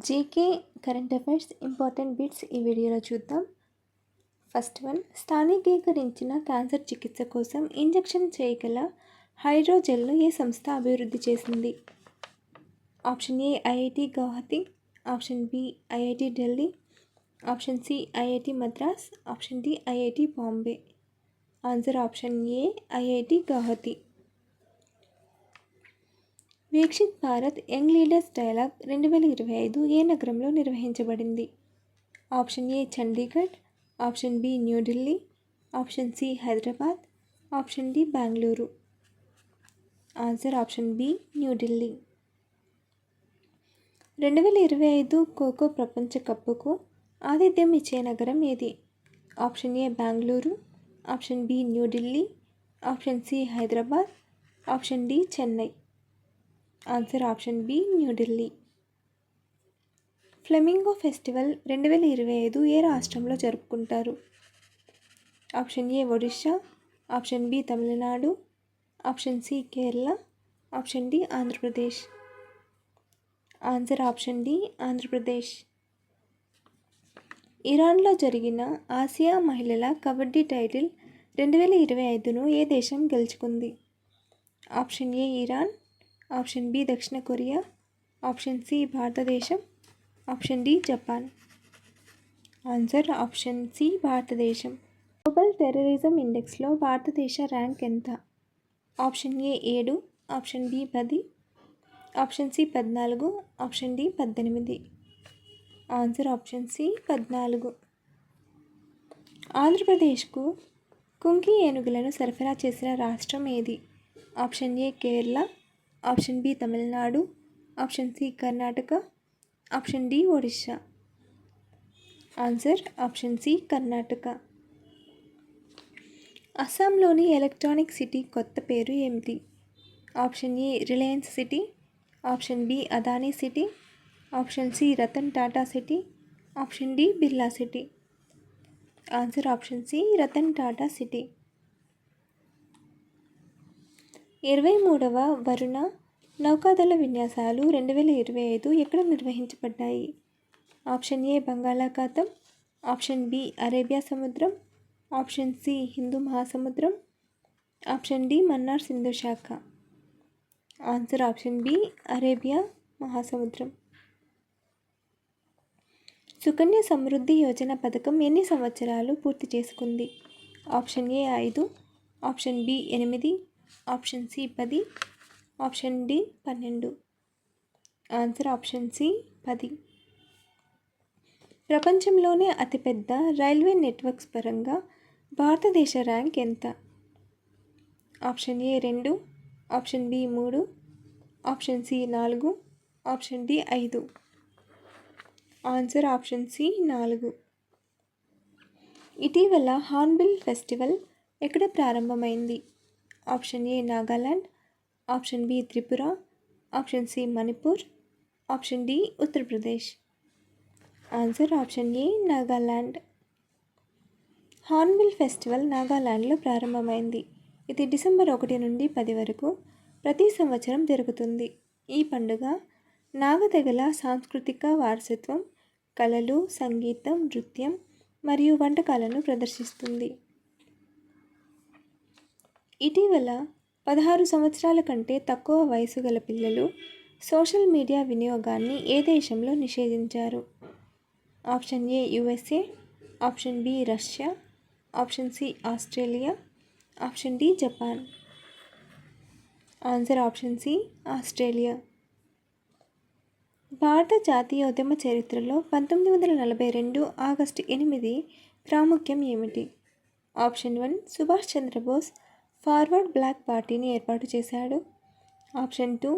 GK current affairs important bits ఈ వీడియోలో చూద్దాం. ఫస్ట్ వన్, స్థానికీకరించిన క్యాన్సర్ చికిత్స కోసం ఇంజెక్షన్ చేయగల హైడ్రోజెల్ను ఏ సంస్థ అభివృద్ధి చేసింది? Option A IIT Guwahati, option B IIT Delhi, option C IIT Madras, option D IIT Bombay. Answer option A IIT Guwahati. Viksit Bharat young leaders dialogue 2025 ఏ నగరంలో నిర్వహించబడింది? Option A Chandigarh, option B New Delhi, option C Hyderabad, option D Bengaluru. Answer option B New Delhi. 2025 kho kho ప్రపంచ కప్కు ఆతిథ్యం ఇచ్చే నగరం ఏది? Option A Bengaluru, option B New Delhi, option C Hyderabad, option D Chennai. Answer option B New Delhi. Flamingo festival 2025 ఏ రాష్ట్రంలో జరుపుకుంటారు? Option A Odisha, option B Tamil Nadu, option C Kerala, option D Andhra Pradesh. Answer option D Andhra Pradesh. ఇరాన్లో జరిగిన ఆసియా మహిళల కబడ్డీ టైటిల్ 2025ను ఏ దేశం గెలుచుకుంది? Option A Iran, option B దక్షిణ Korea, option C భారతదేశం, option D Japan. Answer option C భారతదేశం. గ్లోబల్ టెర్రరిజం ఇండెక్స్లో భారతదేశ ర్యాంక్ ఎంత? Option A 7, option B 10, option C 14, option D 18. Answer option C 14. ఆంధ్రప్రదేశ్కు కుంకి ఏనుగులను సరఫరా చేసిన రాష్ట్రం ఏది? Option A Kerala, option B Tamil Nadu, option C Karnataka, option D Odisha. Answer option C Karnataka. అస్సాంలోని ఎలక్ట్రానిక్ సిటీ కొత్త పేరు ఏమిటి? Option A Reliance city, option B Adani city, option C Ratan Tata city, option D Birla city. Answer option C Ratan Tata city. 23వ వరుణ నౌకాదళ విన్యాసాలు 2025 ఎక్కడ నిర్వహించబడ్డాయి? ఆప్షన్ ఏ బంగాళాఖాతం, ఆప్షన్ బి అరేబియా సముద్రం, ఆప్షన్ సి హిందూ మహాసముద్రం, ఆప్షన్ డి మన్నార్ సింధు శాఖ. ఆన్సర్ ఆప్షన్ బి అరేబియా మహాసముద్రం. సుకన్య సమృద్ధి యోజన పథకం ఎన్ని సంవత్సరాలు పూర్తి చేసుకుంది? Option A 5, option B 8, option C 10, option D 12. Answer option C 10. ప్రపంచంలోనే అతిపెద్ద రైల్వే నెట్వర్క్స్ పరంగా భారతదేశ ర్యాంక్ ఎంత? Option A 2, option B 3, option C 4, option D 5. Answer option C 4. ఇటీవల హార్న్బిల్ ఫెస్టివల్ ఎక్కడ ప్రారంభమైంది? Option A Nagaland, option B Tripura, option C Manipur, option D Uttar Pradesh. Answer option A Nagaland. Hornbill festival నాగాలాండ్లో ప్రారంభమైంది. ఇది డిసెంబర్ 1 నుండి 10 వరకు ప్రతి సంవత్సరం జరుగుతుంది. ఈ పండుగ నాగ తెగల సాంస్కృతిక వారసత్వం, కళలు, సంగీతం, నృత్యం మరియు వంటకాలను ప్రదర్శిస్తుంది. ఇటీవల 16 సంవత్సరాల కంటే తక్కువ వయసు గల పిల్లలు సోషల్ మీడియా వినియోగాన్ని ఏ దేశంలో నిషేధించారు? Option A USA, option B Russia, option C Australia, option D Japan. Answer option C Australia. భారత జాతీయోద్యమ చరిత్రలో 1942 ఆగస్టు 8 ప్రాముఖ్యం ఏమిటి? Option 1 Subhash Chandra Bose forward bloc పార్టీని ఏర్పాటు చేశాడు. ఆప్షన్ 2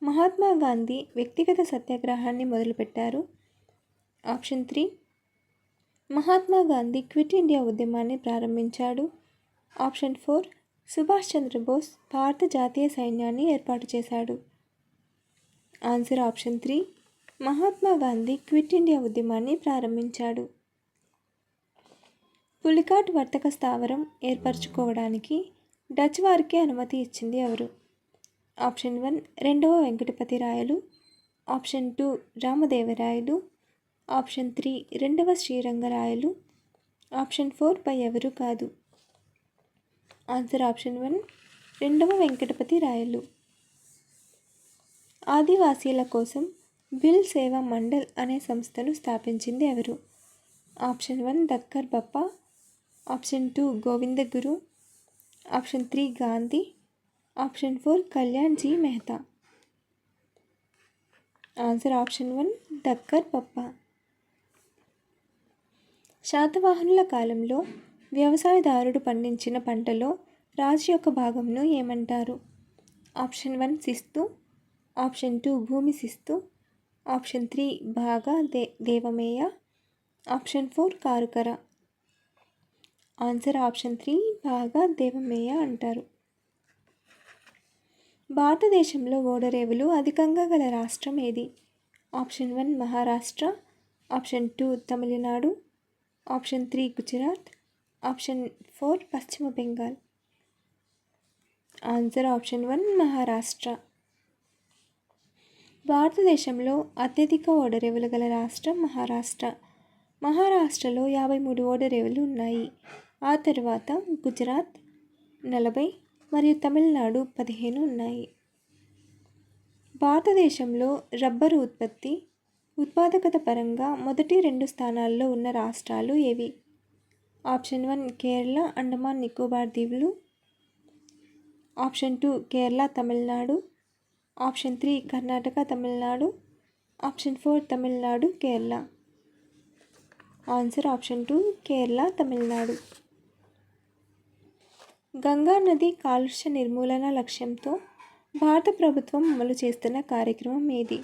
మహాత్మా గాంధీ వ్యక్తిగత సత్యాగ్రహాన్ని మొదలుపెట్టారు. Option 3 Mahatma Gandhi quit India ఉద్యమాన్ని ప్రారంభించాడు. ఆప్షన్ 4 సుభాష్ చంద్రబోస్ భారత జాతీయ సైన్యాన్ని ఏర్పాటు చేశాడు. Answer option 3 Mahatma Gandhi quit India ఉద్యమాన్ని ప్రారంభించాడు. పులికాట్ వర్తక స్థావరం ఏర్పరచుకోవడానికి డచ్ వారికి అనుమతి ఇచ్చింది ఎవరు? ఆప్షన్ 1 రెండవ వెంకటపతి రాయలు, ఆప్షన్ 2 రామదేవరాయలు, ఆప్షన్ 3 రెండవ శ్రీరంగరాయలు, ఆప్షన్ 4 పై ఎవరు కాదు. ఆన్సర్ ఆప్షన్ 1 రెండవ వెంకటపతి రాయలు. ఆదివాసీల కోసం బిల్ సేవా మండల్ అనే సంస్థను స్థాపించింది ఎవరు. Option 1 Thakkar Bappa, option 2 Govind Guru, option 3 Gandhi, option 4 Kalyan ji Mehta. Answer option 1 Thakkar Bappa. శాతవాహనుల కాలంలో వ్యవసాయదారుడు పండించిన పంటలో రాజు యొక్క భాగంను ఏమంటారు. ఆప్షన్ 1 శిస్తు, ఆప్షన్ 2 భూమి శిస్తు, ఆప్షన్ 3 భాగా దేవమేయ, ఆప్షన్ 4 కారుకర. ఆన్సర్ ఆప్షన్ 3 భాగా దేవమేయ అంటారు. భారతదేశంలో ఓడరేవులు అధికంగా గల రాష్ట్రం ఏది. Option 1 Maharashtra, option 2 Tamil Nadu, option 3 Gujarat, option 4 పశ్చిమ బెంగాల్. Answer option 1 Maharashtra. భారతదేశంలో అత్యధిక ఓడరేవులు గల రాష్ట్రం మహారాష్ట్ర. మహారాష్ట్రలో 53 ఓడరేవులు ఉన్నాయి. ఆ తర్వాత గుజరాత్ 40 మరియు తమిళనాడు 15 ఉన్నాయి. భారతదేశంలో రబ్బరు ఉత్పాదకత పరంగా మొదటి 2 స్థానాల్లో ఉన్న రాష్ట్రాలు ఏవి. ఆప్షన్ 1 కేరళ, అండమాన్ నికోబార్ దీవులు, option 2 Kerala, Tamil Nadu, option 3 Karnataka, Tamil Nadu, option 4 Tamil Nadu, Kerala. Answer option 2 Kerala, Tamil Nadu. Ganga నది కాలుష్య నిర్మూలన లక్ష్యంతో భారత ప్రభుత్వం అమలు చేస్తున్న కార్యక్రమం ఏది.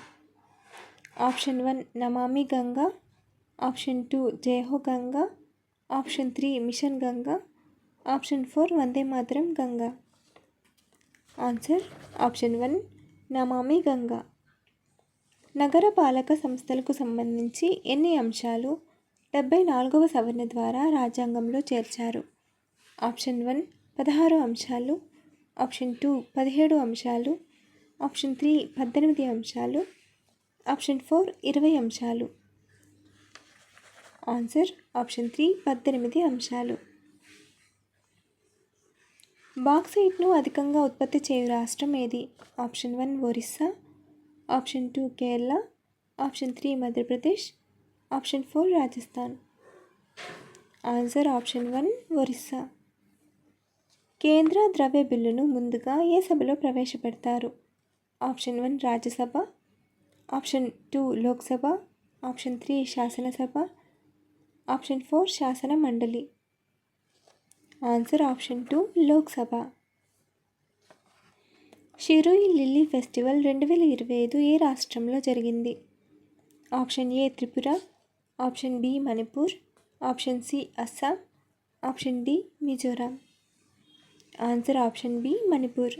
Option 1 Namami Ganga, option 2 Jai Ho Ganga, option 3 mission Ganga, option 4 Vande Mataram Ganga. Answer option 1 Namami Ganga. నగరపాలక సంస్థలకు సంబంధించి ఎన్ని అంశాలు 74వ సవరణ ద్వారా రాజ్యాంగంలో చేర్చారు. ఆప్షన్ 1 16 అంశాలు, ఆప్షన్ 2 17 అంశాలు, ఆప్షన్ 3 18 అంశాలు, ఆప్షన్ 4 20 అంశాలు. ఆన్సర్ ఆప్షన్ 3 18 అంశాలు. బాక్సైట్ను అధికంగా ఉత్పత్తి చేయు రాష్ట్రం ఏది. Option 1 Orissa, option 2 Kerala, option 3 Madhya Pradesh, option 4 Rajasthan. Answer option 1 Orissa. కేంద్ర ద్రవ్య బిల్లును ముందుగా ఏ సభలో ప్రవేశపెడతారు. Option 1 Rajya Sabha, option 2 Lok Sabha, option 3 శాసనసభ, ఆప్షన్ 4 శాసన మండలి. Answer option 2 Lok Sabha. Shirui lily festival 2025 ఏ రాష్ట్రంలో జరిగింది. Option A Tripura, option B Manipur, option C Assam, option D Mizoram. Answer option B Manipur.